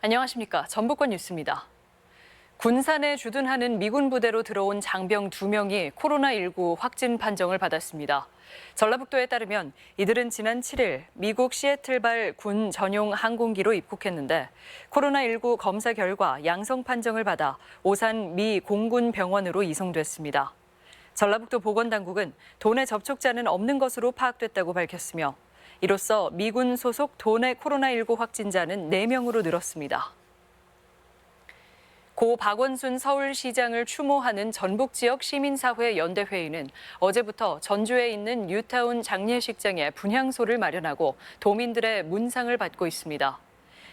안녕하십니까. 전북권 뉴스입니다. 군산에 주둔하는 미군 부대로 들어온 장병 2명이 코로나19 확진 판정을 받았습니다. 전라북도에 따르면 이들은 지난 7일 미국 시애틀발 군 전용 항공기로 입국했는데 코로나19 검사 결과 양성 판정을 받아 오산 미 공군 병원으로 이송됐습니다. 전라북도 보건당국은 도내 접촉자는 없는 것으로 파악됐다고 밝혔으며 이로써 미군 소속 도내 코로나19 확진자는 4명으로 늘었습니다. 고 박원순 서울시장을 추모하는 전북 지역 시민사회 연대회의는 어제부터 전주에 있는 뉴타운 장례식장에 분향소를 마련하고 도민들의 문상을 받고 있습니다.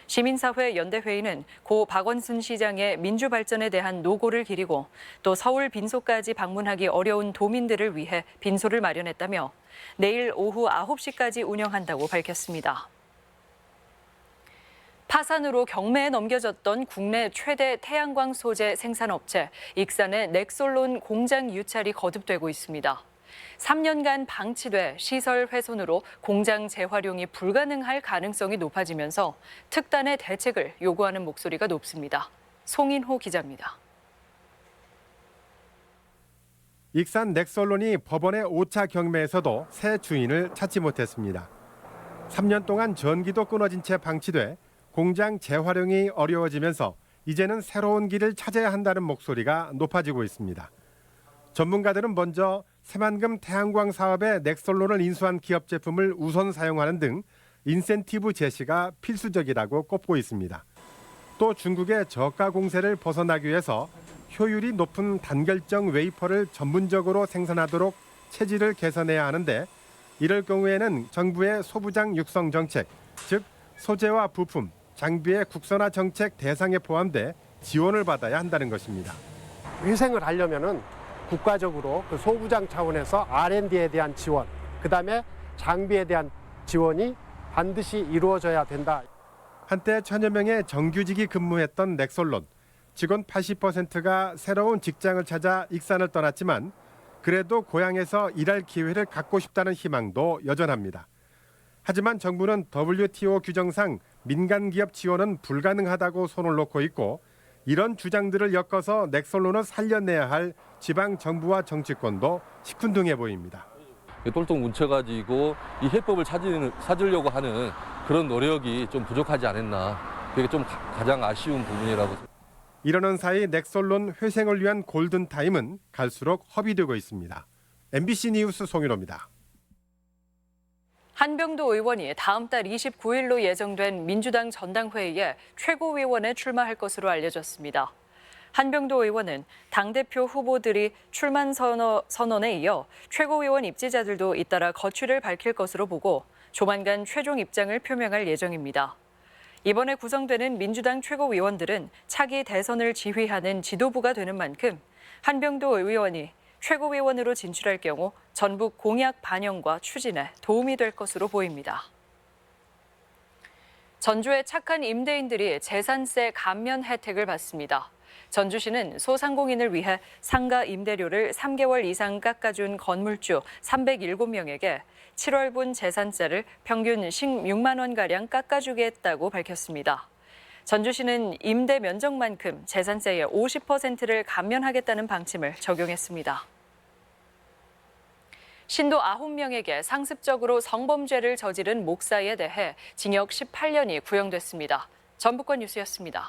시민사회 연대회의는 고 박원순 시장의 민주발전에 대한 노고를 기리고 또 서울 빈소까지 방문하기 어려운 도민들을 위해 빈소를 마련했다며 내일 오후 9시까지 운영한다고 밝혔습니다. 파산으로 경매에 넘겨졌던 국내 최대 태양광 소재 생산업체 익산의 넥솔론 공장 유찰이 거듭되고 있습니다. 3년간 방치돼 시설 훼손으로 공장 재활용이 불가능할 가능성이 높아지면서 특단의 대책을 요구하는 목소리가 높습니다. 송인호 기자입니다. 익산 넥솔론이 법원의 5차 경매에서도 새 주인을 찾지 못했습니다. 3년 동안 전기도 끊어진 채 방치돼 공장 재활용이 어려워지면서 이제는 새로운 길을 찾아야 한다는 목소리가 높아지고 있습니다. 전문가들은 먼저 새만금 태양광 사업에 넥솔론을 인수한 기업 제품을 우선 사용하는 등 인센티브 제시가 필수적이라고 꼽고 있습니다. 또 중국의 저가 공세를 벗어나기 위해서 효율이 높은 단결정 웨이퍼를 전문적으로 생산하도록 체질을 개선해야 하는데 이럴 경우에는 정부의 소부장 육성 정책, 즉 소재와 부품, 장비의 국산화 정책 대상에 포함돼 지원을 받아야 한다는 것입니다. 회생을 하려면은 국가적으로 그 소부장 차원에서 R&D에 대한 지원, 그다음에 장비에 대한 지원이 반드시 이루어져야 된다. 한때 천여 명의 정규직이 근무했던 넥솔론. 직원 80%가 새로운 직장을 찾아 익산을 떠났지만 그래도 고향에서 일할 기회를 갖고 싶다는 희망도 여전합니다. 하지만 정부는 WTO 규정상 민간 기업 지원은 불가능하다고 손을 놓고 있고 이런 주장들을 엮어서 넥솔론을 살려내야 할 지방 정부와 정치권도 시큰둥해 보입니다. 똘똘 뭉쳐가지고 이 해법을 찾으려고 하는 그런 노력이 좀 부족하지 않았나. 그게 좀 가장 아쉬운 부분이라고. 이러는 사이 넥솔론 회생을 위한 골든타임은 갈수록 허비되고 있습니다. MBC 뉴스 송윤호입니다. 한병도 의원이 다음 달 29일로 예정된 민주당 전당회의에 최고위원에 출마할 것으로 알려졌습니다. 한병도 의원은 당대표 후보들이 출마 선언에 이어 최고위원 입지자들도 잇따라 거취를 밝힐 것으로 보고 조만간 최종 입장을 표명할 예정입니다. 이번에 구성되는 민주당 최고위원들은 차기 대선을 지휘하는 지도부가 되는 만큼 한병도 의원이 최고위원으로 진출할 경우 전북 공약 반영과 추진에 도움이 될 것으로 보입니다. 전주의 착한 임대인들이 재산세 감면 혜택을 받습니다. 전주시는 소상공인을 위해 상가 임대료를 3개월 이상 깎아준 건물주 307명에게 7월분 재산세를 평균 16만 원가량 깎아주겠다고 밝혔습니다. 전주시는 임대 면적만큼 재산세의 50%를 감면하겠다는 방침을 적용했습니다. 신도 9명에게 상습적으로 성범죄를 저지른 목사에 대해 징역 18년이 구형됐습니다. 전북권 뉴스였습니다.